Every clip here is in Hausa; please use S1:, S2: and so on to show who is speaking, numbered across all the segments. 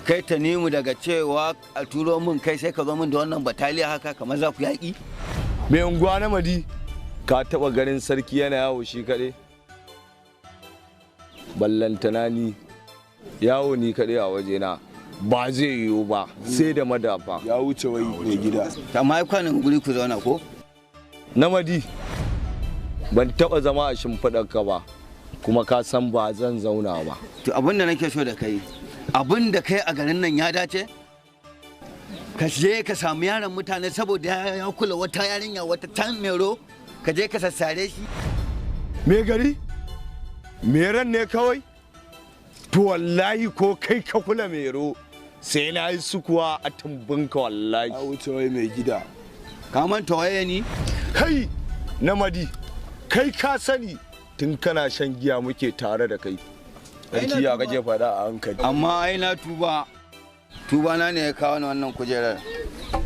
S1: kai ta nemu daga cewa a turo min kai sai ka zo min da wannan bataliya haka kamar za ku yaƙi.
S2: Mai unguwa na Madi, ka taɓa ganin sarki yana yawo shi kaɗai? Ballantana ni yawo ni kaɗai a wajena ba zai yiwu ba sai da madafa.
S3: Ya wuce wai mai gida.
S1: Amma ai kwanan guri ku zauna ko?
S2: Na Madi, ban taɓa zama a shimfiɗarka ba, kuma ka san ba zan zauna ba.
S1: To abin da nake so da kai, abin da kai a garin nan ya dace? Ka je ka samu yaron mutane saboda ya kula wata yarinya wata tan mero, ka je ka sassare shi.
S2: Me gari? Meran ne kawai? To wallahi ko kai ka kula mero sai na yi sukuwa a tumbinka wallahi.
S3: Ya wuce wai mai gida.
S1: Ka manta waye ni?
S2: Kai na Madi, kai ka sani tun kana shan giya muke tare da kai. Sarki ya kake faɗa a hankali.
S1: Amma ai na tuba. Tuba na ne ya kawo ni wannan kujerar.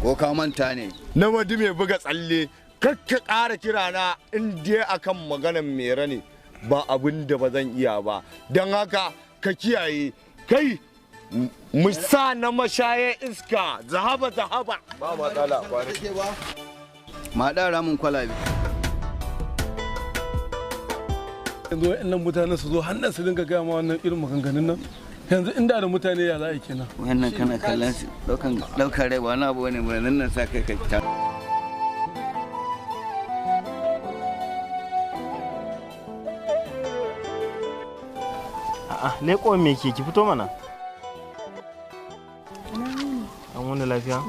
S1: Ko ka manta ne?
S2: Na Madi mai buga tsalle, kakka ƙara kirana in dai akan maganan mera ne. Ba abin da ba zan iya ba. Don haka ka kiyaye kai musa na mashaye iska zahaba.
S3: Ba matsala kwanaki.
S1: Ma ɗara mun kwalabe.
S4: Yanzu wa'annan mutane su zo hannun su dinga gaya ma wannan irin maganganun nan. Yanzu inda da mutane ya za a yi kenan.
S1: Wannan kana kallon su ɗaukar rai ba wani abu ne mai nan sa kai ka fita.
S5: A'a, leƙo me ke ki fito mana? An wani lafiya?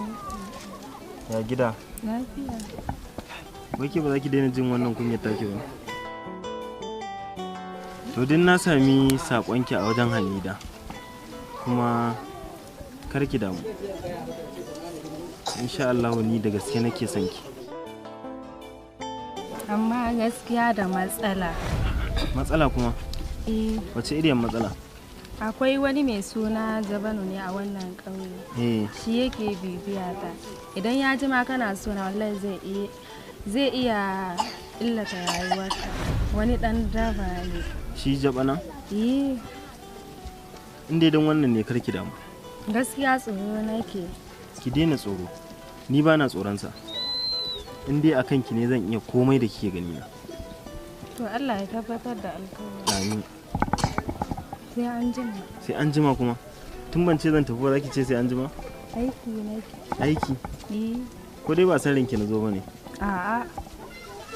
S5: Ya gida?
S6: Lafiya.
S5: Wai ke ba za ki daina jin wannan kunyar take ba? To din na sami saƙonki a wajen Hamida. Kuma kar ki damu. Insha Allah ni da gaske nake son ki.
S6: Amma gaskiya da matsala.
S5: Matsala kuma? Wace iriyar matsala?
S6: Akwai wani mai suna Jabanu ne a wannan ƙauye. Shi yake bibiya ta. Idan ya ji ma kana suna wallahi zai iya illata rayuwarka. Wani ɗan daba ne.
S5: Shi Jabana? Inda don wannan ne karki damu.
S6: Gaskiya tsoro nake.
S5: Ki daina tsoro. Ni ba na tsoronsa. In dai a kanki ne zan iya komai da kike gani na.
S6: To Allah ya tabbatar da alƙawari.
S5: Amin.
S6: Sai an jima.
S5: Sai an jima kuma? Tun ban ce zan tafi ba za ki ce sai an jima?
S6: Aiki nake.
S5: Aiki? Ko dai ba san ranki na zo ba ne?
S6: A'a.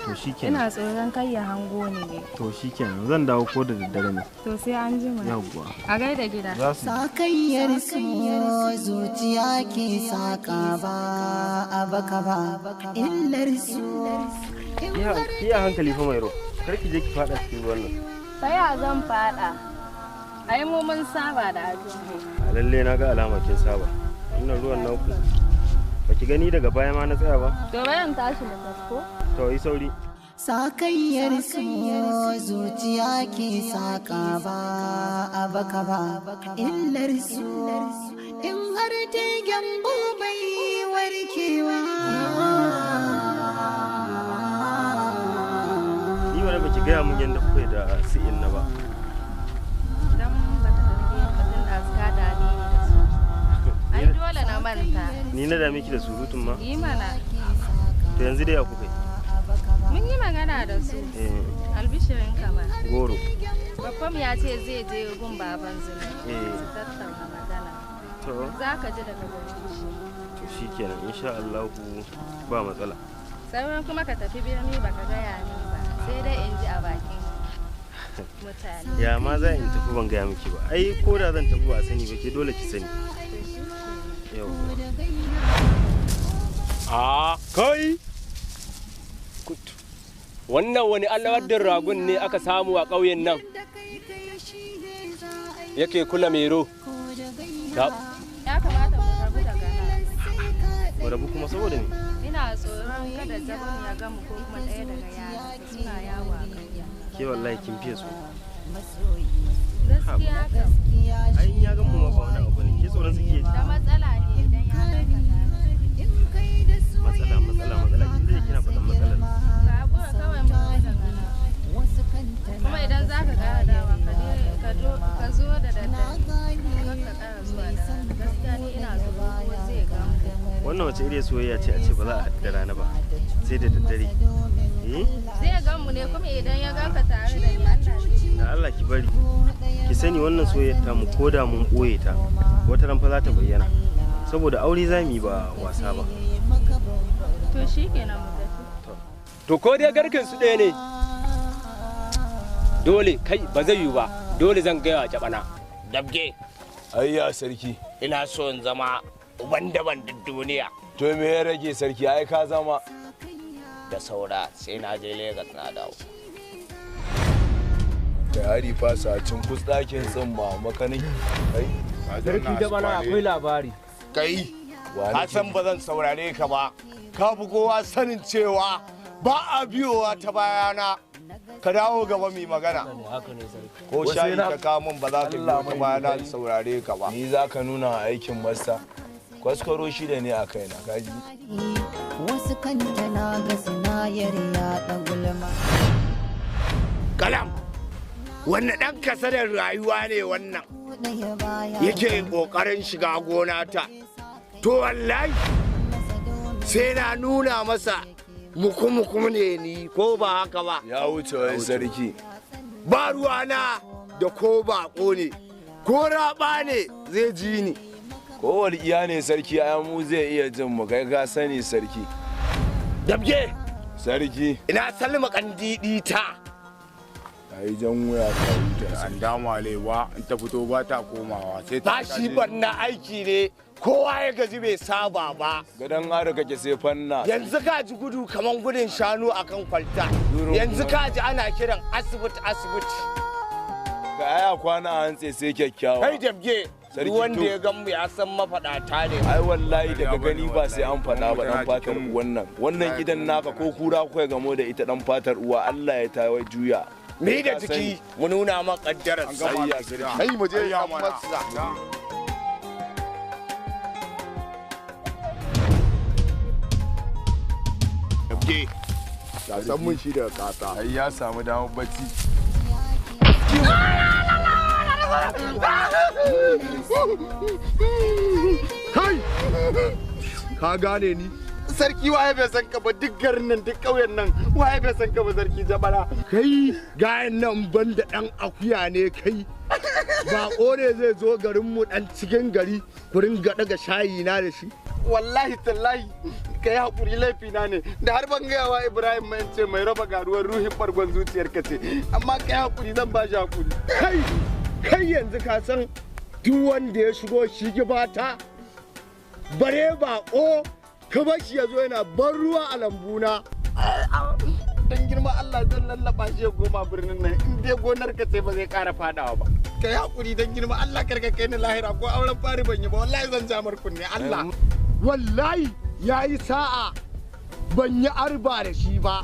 S5: To shikenan.
S6: Ina tsoron kai ya hango ni ne.
S5: To shikenan zan dawo ko da daddare ne.
S6: To sai an jima.
S5: Yawwa.
S6: A gaida gida.
S7: Sakayyar so zuciya ke saka ba a baka ba illar so.
S5: Ki a hankali fa Mairo. Kar ki je ki fada cikin ruwan nan.
S6: Sai a zan fada. Ai mu mun saba da ajuju.
S5: Lalle na ga alama kin saba. Wannan ruwan naku. Ba ki gani daga baya ma na tsaya ba?
S6: To bayan tashi mu tasko.
S5: To yi sauri.
S7: Sakayyar so zuciya ke saka ba a baka ba illar so in har ta gyambo bai warkewa.
S5: Ni wani baki gaya mun yadda kuka da si'in na ba.
S6: Dan ba ta dauke mutum da suka da ni da su. Ai dole na manta.
S5: Ni na dame ki da surutun ma?
S6: Yi mana.
S5: To yanzu dai ya kuka yi?
S6: Mun yi magana da su. Albishirin kama.
S5: Goro.
S6: Babban ya ce zai je gun baban zina. Su tattauna magana.
S5: To.
S6: Za ka ji daga gare shi.
S5: To shi kenan insha Allah ba matsala.
S6: Sauran kuma ka tafi birni baka gaya ni ba. Sai dai in ji a bakin mutane.
S5: Ya ma za in tafi ban gaya miki ba. Ai ko da zan tafi ba sani ba ke dole ki sani. Yau.
S8: Kai! Wannan wani alawaddin ragun ne aka samu a ƙauyen nan yake kula mero.
S6: Ya kamata mu rabu daga nan.
S5: Mu rabu kuma saboda me?
S6: Ina tsoron kada Jabanu ya gamu ko kuma ɗaya daga yara suna yawo a ƙauyen.
S5: Ke wallahi kin fiye so.
S6: Gaskiya kam.
S5: Ai ya gamu ma ba wani abu ne. Ke tsoron suke.
S6: Da matsala ne idan ya gamu.
S5: Matsala. Kin dai kina faɗan matsalar.
S6: Kuma idan za ka ƙara dawa ka zo da daddare ka ƙara zuwa da
S5: wace irin soyayya ce a ce ba za a haɗu da rana ba sai da daddare.
S6: Zai gan mu ne kuma idan ya ganka tare da ni Allah
S5: da Allah ki bari ki sani wannan soyayyar ta mu koda mun boye ta wata ran fa za ta bayyana saboda aure za mu yi ba wasa ba.
S6: To shikenan mu tafi.
S8: To ko dai garkin su ɗaya ne. Dole kai ba zai yi ba. Dole zan gaya wa jabana.
S2: Dabge.
S3: Ayya sarki.
S2: Ina so in zama uban daban duk duniya.
S3: To me ya rage sarki ai ka zama.
S2: Da saura sai na je Legas na dawo.
S3: Da hari fasa cin kusdakin tsimma makanin. Kai.
S8: Sarki jabana akwai labari.
S2: Kai. Ka san ba zan saurare ka ba. Ka fi kowa sanin cewa ba a biyowa ta bayana. Ka dawo gaba mai magana. Ko shayi ka kamun ba za ka biyo ta bayana saurare ka ba.
S3: Ni za ka nuna aikin masta. Kwaskwaro shida ne a kaina kaji.
S7: Wasu kanta na ga sinayar yaɗa gulma.
S2: Kalam, wannan ɗan kasadar rayuwa ne wannan. Yake ƙoƙarin shiga gona ta. To wallahi sai na nuna masa muku ne ni ko ba haka ba.
S3: Ya wuce wai sarki.
S2: Ba ruwana da ko baƙo ne, ko raɓa ne zai ji ni.
S3: Kowar iya ne sarki mu zai iya jin mu kai ka sani sarki.
S2: Dabge!
S3: Sarki.
S2: Ina salma kandidi ta.
S3: Ai jan wuya ta wuta.
S9: An dama lewa in ta fito ba ta komawa sai ta
S2: shi banna aiki ne kowa ya gaji bai saba ba.
S3: Gadan har kake sai fanna.
S2: Yanzu ka ji gudu kaman gudun shanu akan kwalta. Yanzu ka ji ana kiran asibiti.
S3: Ga aya kwana hantse sai kyakkyawa.
S2: Kai Dabge. Duk wanda ya gan mu ya san mafaɗata ne.
S3: Ai wallahi daga gani ba sai an faɗa ba dan fatar uwan wannan gidan naka ko kura kuka gamo da ita dan fatar uwa Allah ya tawa juya.
S2: Me da jiki mu nuna ma kaddarar sai. Kai mu je ya masa. Dabge.
S9: Ya san mun shi da kasa.
S3: Ai ya samu damar bacci.
S2: Kai! Ka gane ni? Sarki waye bai san ka ba duk garin nan duk ƙauyen nan waye bai san ka ba sarki jabara. Kai gayan nan ban da ɗan akuya ne kai. Baƙo ne zai zo garin mu ɗan cikin gari ku ringa daga shayi na da shi. Wallahi tallahi kai haƙuri laifina ne da har ban gaya wa Ibrahim mai ce mai raba garuwar ruhin bargon zuciyar ka ce amma kai haƙuri zan ba shi haƙuri. Kai yanzu ka san duk wanda ya shigo shi gibata bare baƙo ka bar shi ya zo yana ban ruwa a lambuna. Dan girma Allah zan lallaba shi ya goma birnin nan in dai gonar ka sai ba zai ƙara fadawa ba. Kai haƙuri dan girma Allah karka kai ni lahira ko auren fari ban yi ba wallahi zan ja kunne Allah. Wallahi yayi sa'a ban yi arba da shi ba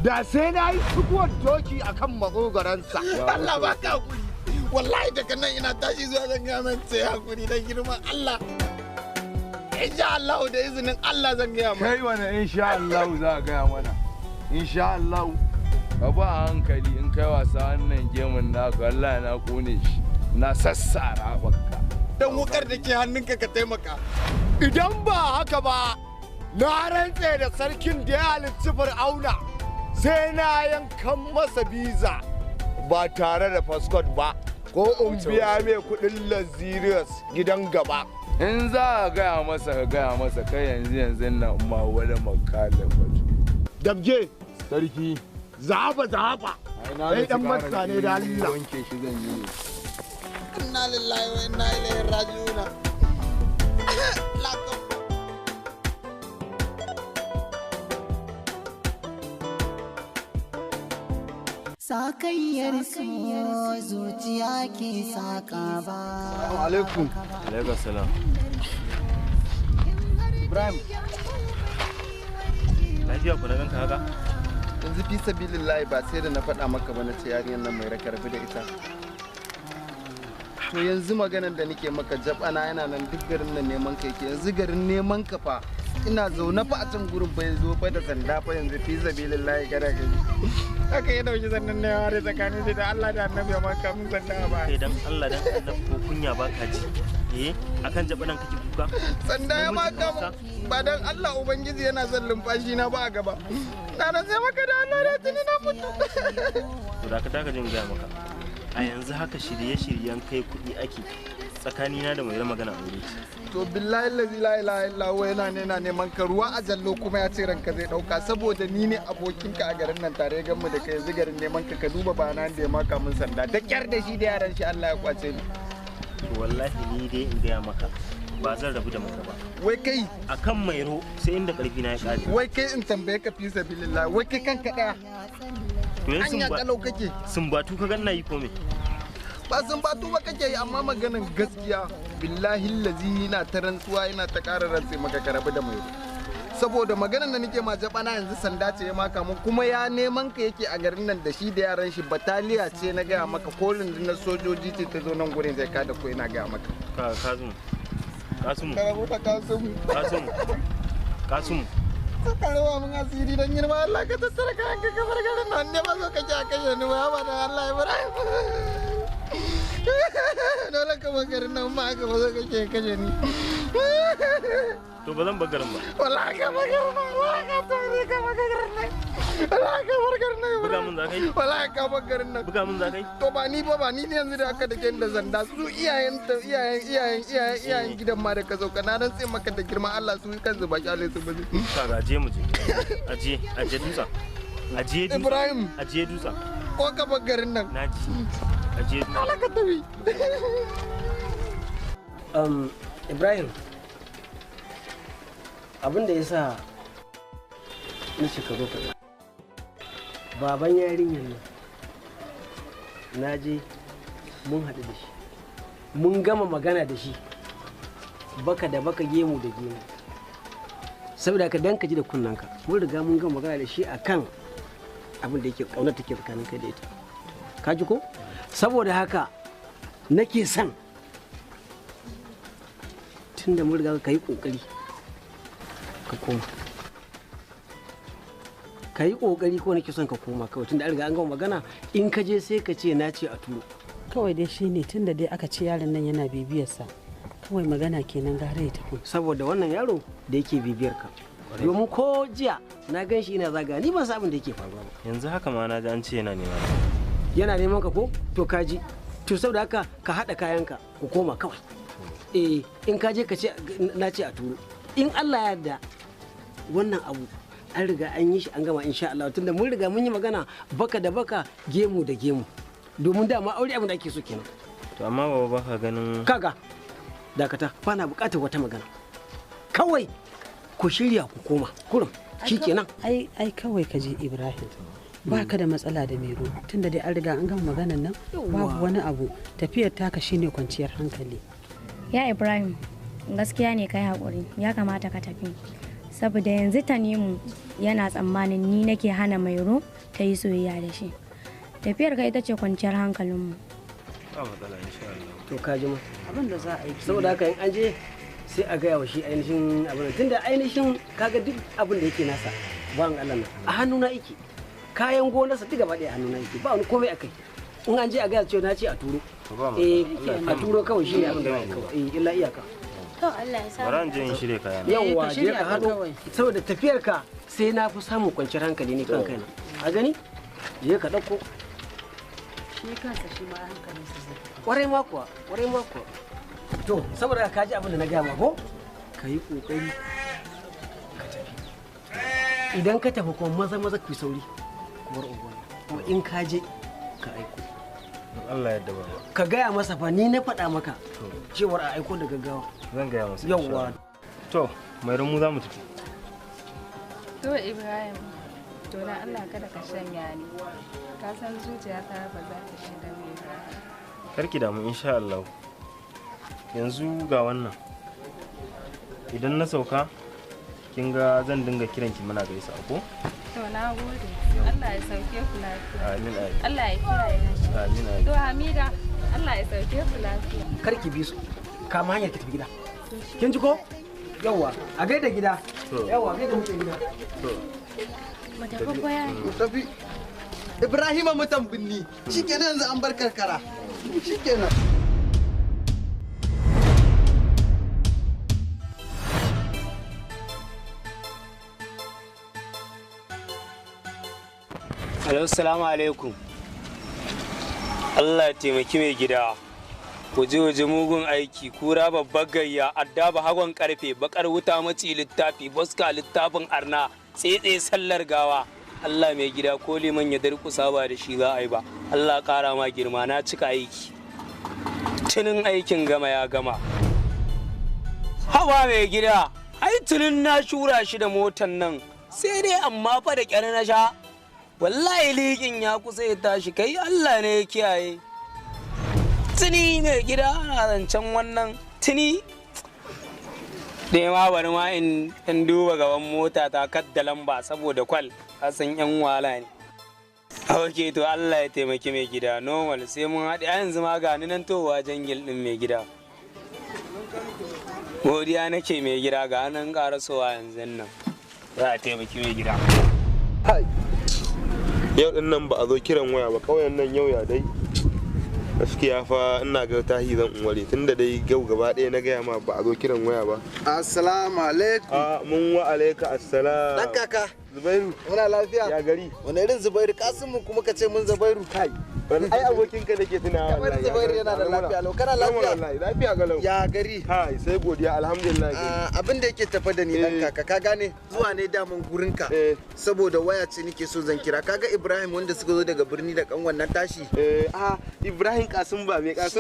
S2: da sai na yi sukuwar doki akan magogaransa. Allah ba ka haƙuri. Wallahi daga nan ina tashi zuwa zan gaya mai sai hakuri dan girman Allah. Insha Allah da izinin Allah zan gaya mai.
S3: Kai wani insha Allah za a gaya mana. Insha Allah. Ka ba hankali in kai wasa wannan gemun naka Allah na kone shi. Na sassara baka.
S2: Dan wukar da ke hannunka ka taimaka. Idan ba haka ba na rantse da sarkin da ya halicci Fir'auna sai na yankan masa biza ba tare da fasfot ba. Ko in biya mai kudin Lazirius gidan gaba.
S3: In za a gaya masa ka gaya masa kai yanzu nan ma wani makala batu.
S2: Dabge.
S3: Sarki.
S2: Zaba. Kai dan matsa ne da Allah.
S3: Wanke shi zan yi.
S2: Inna lillahi wa inna ilaihi raji'un.
S7: Sakayyar so zuciya ke saka ba.
S2: Assalamu alaikum.
S5: Alaikum salam.
S2: Ibrahim.
S5: Lafiya ku da ganka haka?
S10: Yanzu fi sabilillahi ba sai da na faɗa maka ba na ce yarinyar nan mai raka rabu da ita. To yanzu maganar da nake maka jabana yana nan duk garin nan neman ka yake yanzu garin neman ka fa ina zaune fa a can gurin fa yanzu fa da sanda fa yanzu fi sabilillahi kada ka yi. Haka ya dauki sannan ne ware tsakanin shi da Allah da Annabi ya maka mun sanda ba.
S5: Kai dan Allah dan Annabi ko kunya ba ka ji. Akan jabanan kake kuka
S10: sanda ya maka mu ba dan Allah ubangiji yana son lumfashi na ba a gaba na sai maka da Allah da tuni na mutu
S5: to da ka jin gaya maka a yanzu haka shirye-shiryen kai kuɗi ake tsakanina da mai magana aure
S10: to billahi la ilaha illa huwa yana neman ka ruwa a jallo kuma ya ce ranka zai dauka saboda ni ne abokinka a garin nan tare gan mu da kai yanzu garin neman ka duba bana da ya maka mun sanda da kyar da shi da yaran shi Allah ya kwace ni
S5: to wallahi ni dai in gaya maka ba zan rabu da maka ba
S10: wai kai
S5: akan mairo sai inda karfi na ya kare
S10: wai kai in tambaye ka fi sabilillah wai kai kanka daya
S5: to yanzu
S10: anya kalau kake
S5: sun batu ka ganna yi komai
S10: ba sun batu ba kake yi amma maganan gaskiya billahi lazi na ta rantsuwa ina ta ƙara rantse maka karabi da mai saboda maganan da nake ma jabana yanzu sanda ce ya maka mun kuma ya neman ka yake a garin nan da shi da yaran shi bataliya ce na gaya maka ko rundunar sojoji ce ta zo nan gurin zai kada ko ina gaya maka
S5: Kasum
S10: suka rawa mun asiri dan yin ma Allah ka tattara kayan ka kamar garin nan ne ba zo ka ji a kashe ni ba da Allah Ibrahim dole ka magarin nan ma ka ba zo ka kashe ni
S5: to ba zan bagarin ba
S10: wallahi ka bagarin nan wallahi ka tare ka bagarin nan wallahi ka bagarin nan
S5: buga mun zakai
S10: wallahi ka bagarin nan
S5: buga mun zakai
S10: to ba ni ne yanzu da aka dake da zanda su iyayen gidan ma da ka zo kana nan sai maka da girma Allah su kansu ba kyale su ba
S5: kaga aje mu je aje dutsa aje dutsa
S10: Ibrahim
S5: aje dutsa
S10: ko ka bagarin nan
S5: naji aje dutsa
S10: Allah ka tafi
S11: Ibrahim abin da ya sa na ka zo kaɗa baban yarinyar nan na je mun haɗu da shi mun gama magana da shi baka da baka gemu da gemu saboda ka dan ka ji da kunnanka mun riga mun gama magana da shi akan abin da yake ƙaunar take tsakanin kai da ita ka ji ko saboda haka nake son tun da mun riga ka yi ƙoƙari ka koma ka yi ƙoƙari ko nake son ka koma kawai tun da an riga an gama magana in ka je sai ka ce na ce a turo
S12: kawai dai shine tun da dai aka ce yaron nan yana bibiyarsa kawai magana kenan gara ya tafi
S11: saboda wannan yaro da yake bibiyar ka domin ko jiya na gan shi ina zaga ni ban san abin da yake faruwa ba
S5: yanzu haka ma na ji an ce
S11: yana neman ka ko to ka ji to saboda haka ka haɗa kayanka ku koma kawai in ka je ka ce na ce a turo in Allah ya yarda wannan abu an riga an yi shi an gama insha Allah tunda mun riga mun yi magana baka da baka gemu da gemu domin dama aure abin da ake so kenan
S5: to amma baba baka ganin
S11: kaga dakata ba na bukatar wata magana kawai ku shirya ku koma kurum shikenan
S12: ai kawai ka je Ibrahim baka da matsala da Mero tunda dai an riga an gama maganan nan babu wani abu tafiyar taka shine kwanciyar hankali
S13: ya Ibrahim gaskiya ne kai hakuri ya kamata ka tafi saboda yanzu Tanimu yana tsammanin ni nake hana Mairo ta yi soyayya da shi tafiyar ka ita ce kwanciyar hankalinmu
S5: ba matsala insha Allah
S11: to ka ji ma
S12: abin da za a yi
S11: saboda haka in an je sai a gaya wa shi ainihin abin tunda ainihin kaga duk abin da yake nasa ba an Allah a hannuna yake kayan gonarsa duk gaba ɗaya a hannuna yake ba wani komai akai in an je a gaya cewa na ce a turo a turo kawai shi ne abin da ya kawai illa iyaka
S13: to Allah ya sa
S5: bara je in shirye kaya
S11: yawa je ka hado saboda tafiyar ka sai na fi samun kwanciyar hankali ne kan kaina a gani je ka dauko
S12: shi kansa shi ma hankalinsa zai
S11: kwarai ma kuwa to saboda ka ji abin da na gaya ma ko ka yi kokari ka tafi idan ka tafi kuma maza ku sauri ku bar unguwa kuma in ka je ka aiko
S5: Allah ya yarda ba
S11: ka gaya masa fa ni na faɗa maka cewar a aiko da gaggawa
S5: zan gaya masa
S11: yawwa
S5: to mai mu za mu tafi
S6: to Ibrahim to dan Allah kada ka shanya ni ka san zuciyata ba za ta shiga mai ba
S5: karki damu insha Allah yanzu ga wannan idan na sauka kin ga zan dinga kiranki muna gaisa ko
S6: to na gode Allah ya sauke ku lafiya
S5: amin
S6: Allah ya kiyaye
S5: amin
S6: to Hamida Allah ya sauke ku lafiya
S11: karki bi su kama hanyar ki tafi gida kin ji ko yawa a gaida gida yawa a gaida mutum gida
S5: to
S13: mu tafi koya
S10: mu tafi Ibrahima mutan binni shikenan yanzu an bar karkara shikenan
S8: Alo, salamu alaikum. Allah ya taimaki mai gida. Waje mugun aiki, kura babbar gayya, adda ba hagon karfe, bakar wuta maci littafi, boska littafin arna, tsetse sallar gawa. Allah mai gida ko liman ya durkusa ba da shi za a yi ba. Allah kara ma girma, na cika aiki. Tunin aikin gama ya gama. Hawa mai gida, ai tunin na shura shi da motan nan, sai dai amma fa da kyar na sha. Wallahi liƙin ya kusa ya tashi, kai Allah ne ya kiyaye. Tuni mai gida ana zancen wannan tuni. Dai ma bari ma in duba gaban mota ta kadda lamba saboda kwal, kasan yan wala ne. Ok, to Allah ya taimaki mai gida, normal sai mun haɗe a yanzu ma ga ni nan towa jangil ɗin mai gida. Godiya nake mai gida ga nan ƙarasowa yanzu nan. Za a taimaki mai gida.
S5: Yau din nan ba a zo kiran waya ba, ƙauyen nan yau ya dai. Gaskiya fa ina ga tahi zan ware tunda dai gau gaba ɗaya na gaya ma ba a zo kiran waya ba.
S10: Assalamu alaikum.
S5: Mun wa alaika assalam.
S10: Dan kaka.
S5: Zubairu.
S10: Muna lafiya.
S5: Ya gari.
S10: Wani irin Zubairu? Kasimu kuma ka ce mun Zubairu.
S5: Kai. Ai abokin ka nake tunawa
S10: wallahi. Kamar Zubairu yana da lafiya lau. Kana lafiya?
S5: Wallahi lafiya galau.
S10: Ya gari.
S5: Hai sai godiya alhamdulillah.
S10: Abin da yake tafa da ni dan kaka ka gane zuwa ne daman gurin ka. Saboda waya ce nake so zan kira. Kaga Ibrahim wanda suka zo daga birni da kanwan nan tashi.
S5: Ibrahim Kasim ba me kake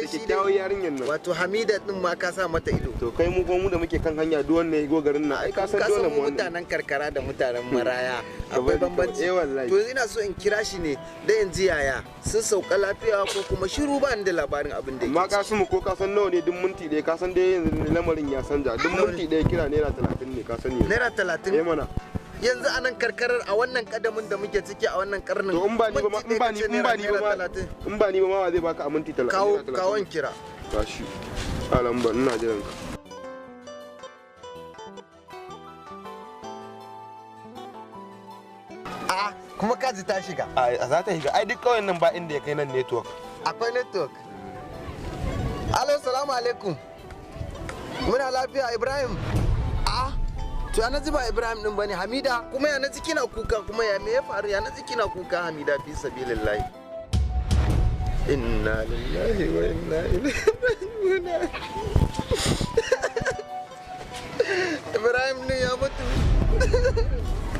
S5: kyakkyawan yarinyar nan.
S10: Wato Hamida din ma ka sa mata ido.
S5: To kai mu mu da muke kan hanya duk wanda ya go garin nan ai ka san dole mu
S10: mutanen karkara da mutanen maraya akwai bambanci. To ina so in kira shi ne da in ji yaya sun sauka lafiya ko kuma shiru ba ni da labarin abin da yake.
S5: Amma Kasimu ko ka san nawa ne duk minti ɗaya ka san dai yanzu lamarin ya sanja duk minti ɗaya kira naira 30 ne ka sani.
S10: Naira 30?
S5: Eh mana.
S10: Yanzu a nan karkarar a wannan kadamin da muke ciki a wannan karnin.
S5: To in ba ni ba ma zai baka a minti 30.
S10: Kawon kira.
S5: Tashi. Alamba ina jiran ka.
S10: Kuma kaji ta shiga.
S5: A za ta shiga. Ai duk kawai nan ba inda ya kai nan network.
S10: Akwai network. Alo, salamu alaikum. Muna lafiya Ibrahim. To ya naji ba Ibrahim din bane Hamida, kuma ya naji kina kuka, kuma ya me ya faru ya naji kina kuka Hamida fi sabilillahi. Inna lillahi wa inna ilaihi raji'un. Ibrahim ne ya mutu.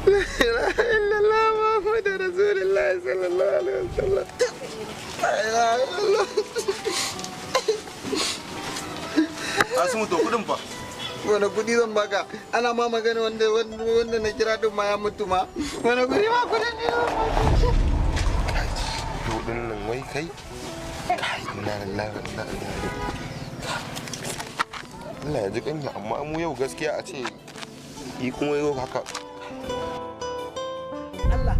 S10: La ilaha illallah Muhammadur Rasulullah sallallahu alaihi wasallam. La ilaha illallah.
S5: Asimu to kudin fa.
S10: Wani kudi zan baka? Ana ma magana wanda na kira din ma ya mutu ma. Wani kudi ma kudin ne.
S5: To din nan wai kai. Kai inna lillahi wa inna ilaihi. Allah ya ji kanya amma mu yau gaskiya a ce yi kuma yau haka.
S11: Allah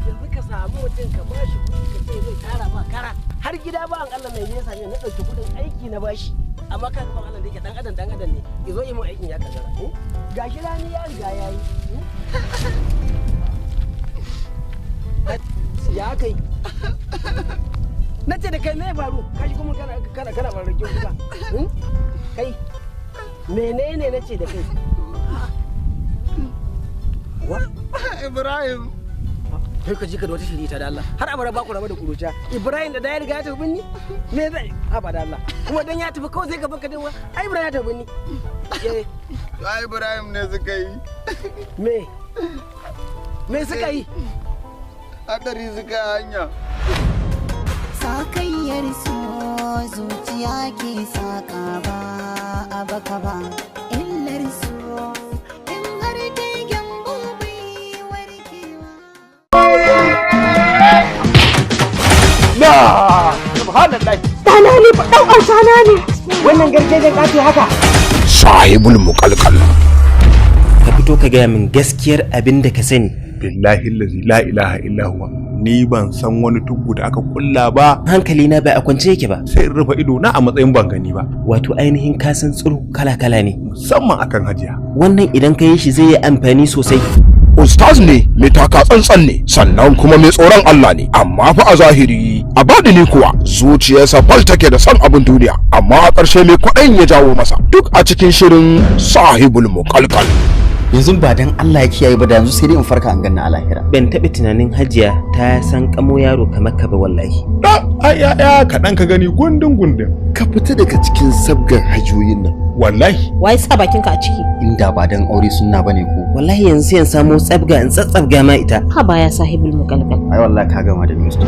S11: yanzu ka samu mutum ka bashi kudi ka ce zai tara ma kara har gida ba an Allah mai nesa ne na ɗauki kudin aiki na bashi. Amma ka ga Allah da yake dan adam ne yazo yi mun aikin ya kazara gashi rani ya riga yayi ya kai nace da kai me faru kashi kuma kana barake kuka kai menene nace da kai wa
S10: Ibrahim
S11: kai ka ji ka da wata shirita da Allah har abara ba ku raba da kuruciya Ibrahim da ya riga ya tafi binni me zai haba da Allah kuma dan ya tafi kawai sai ka baka dinwa ai Ibrahim ya tafi binni
S10: ai Ibrahim ne suka yi
S11: me suka yi
S10: hadari suka hanya
S7: sakayyar so zuciya ke saka ba a baka ba illar so in har dai gyambo bai warkewa
S11: na subhanallah dana ne fa dan ausana ne wannan gargajen kafi haka
S14: sahibul muqalqal
S15: ka fito ka gaya min gaskiyar abin da ka sani
S14: billahi la ilaha illa huwa ni ban san wani tugu da aka kulla ba
S15: hankali na bai a kwance yake ba
S14: sai in rufe ido na a matsayin ban gani ba
S15: wato ainihin kasan tsiro kala kala ne
S14: musamman akan hajiya
S15: wannan idan ka yi shi zai yi amfani sosai
S14: ustaz ne mai taka tsantsan ne sannan kuma mai tsoron Allah ne amma fa a zahiri a badini kuwa zuciyarsa fal take da san abin duniya amma a ƙarshe mai kwaɗayin ya jawo masa duk a cikin shirin sahibul muqalqal
S16: yanzu ba dan Allah ya kiyaye ba da yanzu sai dai in farka an ganna a lahira.
S15: Ban taɓa tunanin Hajiya ta san kamo yaro kamar ka ba wallahi.
S14: Ya kaɗan ka gani gundun.
S16: Ka fita daga cikin sabgar hajoyin nan.
S14: Wallahi.
S12: Wai sa bakinka a ciki.
S16: Inda ba dan aure sunna bane ko.
S15: Wallahi yanzu sai in samo tsabga in tsatsabga ma ita.
S12: Ha baya sahibul mukalkal.
S16: Ai wallahi ka gama da Mr.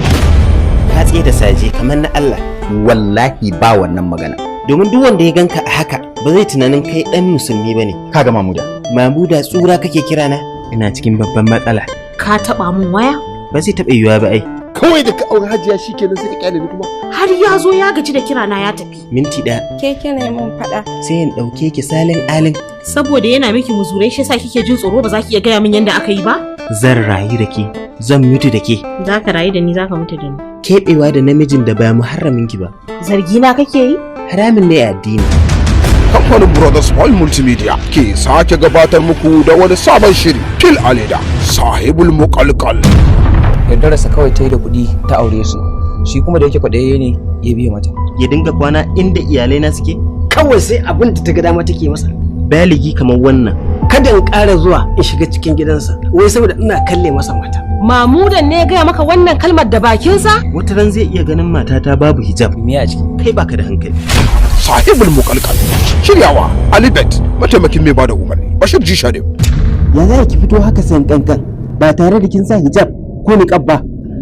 S15: Ka tsaye da saje kamar na Allah.
S16: Wallahi ba wannan magana.
S15: Domin duk wanda ya ganka a haka ba zai tunanin kai dan musulmi bane.
S16: Ka ga Mamuda.
S15: Mamuda tsura kake kira na? Ina cikin babban matsala.
S12: Ka taba mun waya?
S15: Ba zai taba yiwuwa ba ai.
S14: Kawai da ka aure Hajiya shikenan sai ka kyale ni kuma.
S12: Har ya zo ya gaji da kira na ya tafi.
S15: Minti ɗaya.
S6: Ke kina mun faɗa.
S15: Sai in ɗauke ki salin alin.
S12: Saboda yana miki muzurai shi yasa kike jin tsoro ba za ki iya gaya min yadda aka yi ba?
S15: Zan rayu da ke, zan mutu da ke.
S12: Za ka rayu da ni za ka mutu da ni.
S15: Keɓewa da namijin da ba muharramin ki ba.
S12: Zargi na kake yi?
S15: Haramin ne a addini.
S14: Kamfanin Brothers Oil Multimedia ke sake gabatar muku da wani sabon shiri Fil Alida Sahibul Muqalqal.
S17: Yaudararsa kawai ta yi da kuɗi ta aure su, shi kuma da yake kwaɗaye ne ya biya mata.
S15: Ya dinga kwana inda iyalai na suke?
S11: Kawai sai abin da ta ga dama take masa.
S15: Baligi kamar wannan.
S11: Kada in ƙara zuwa in shiga cikin gidansa, wai saboda ina kalle masa mata.
S12: Mamudan ne ya gaya maka wannan kalmar da bakinsa?
S15: Wata ran zai iya ganin matata babu hijab. Me a ciki? Kai baka da hankali.
S14: Sahibul Muqalqal. Shiryawa Alibet, mataimakin mai bada umarni. Bashir G Sharif.
S15: Ya za ki fito haka san kankan ba tare da kin sa hijab ko niqab ba?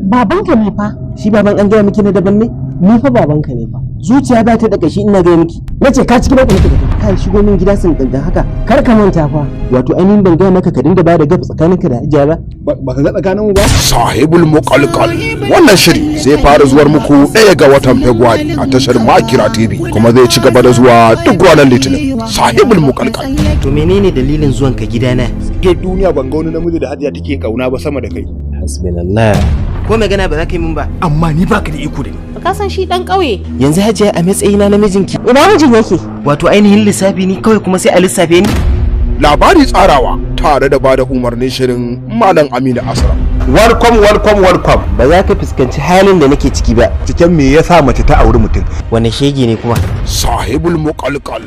S12: Babanka ne fa.
S15: Shi baban an gaya miki na daban ne? Ni fa babanka ne fa. Zuciya ba ta daga shi ina gaya miki. Nace ka ciki ba ka da kai shigo min gida sun gangan haka. Kar ka manta fa. Wato ainihin ban gaya maka ka dinga bada gab tsakaninka da Hajiya ba.
S14: Ba ka ga tsakanin mu ba? Sahibul Muqalqal. Wannan shiri zai fara zuwar muku 1 ga watan Fabrairu a tashar Makira TV kuma zai ci gaba da zuwa duk ranar Litinin. Sahibul Muqalqal.
S15: To menene dalilin zuwan ka gidana?
S14: Ke duniya ban ga wani namiji da Hajiya take kauna ba sama da kai.
S15: Hasbunallah. Ko magana ba za ka yi min ba.
S14: Amma ni baka da iko da ni.
S12: Ka san shi dan ƙauye.
S15: Yanzu Hajiya a matsayina na mijinki.
S12: Ina mijin yake?
S15: Wato ainihin lissafi ni kawai kuma sai a lissafe ni.
S14: Labari tsarawa tare da bada umarnin shirin Malam Aminu Asra.
S15: Welcome. Ba za ka fuskanci halin da nake ciki ba.
S14: Cikin me yasa mace ta auri mutum?
S15: Wane shege ne kuma?
S14: Sahibul Muqalqal.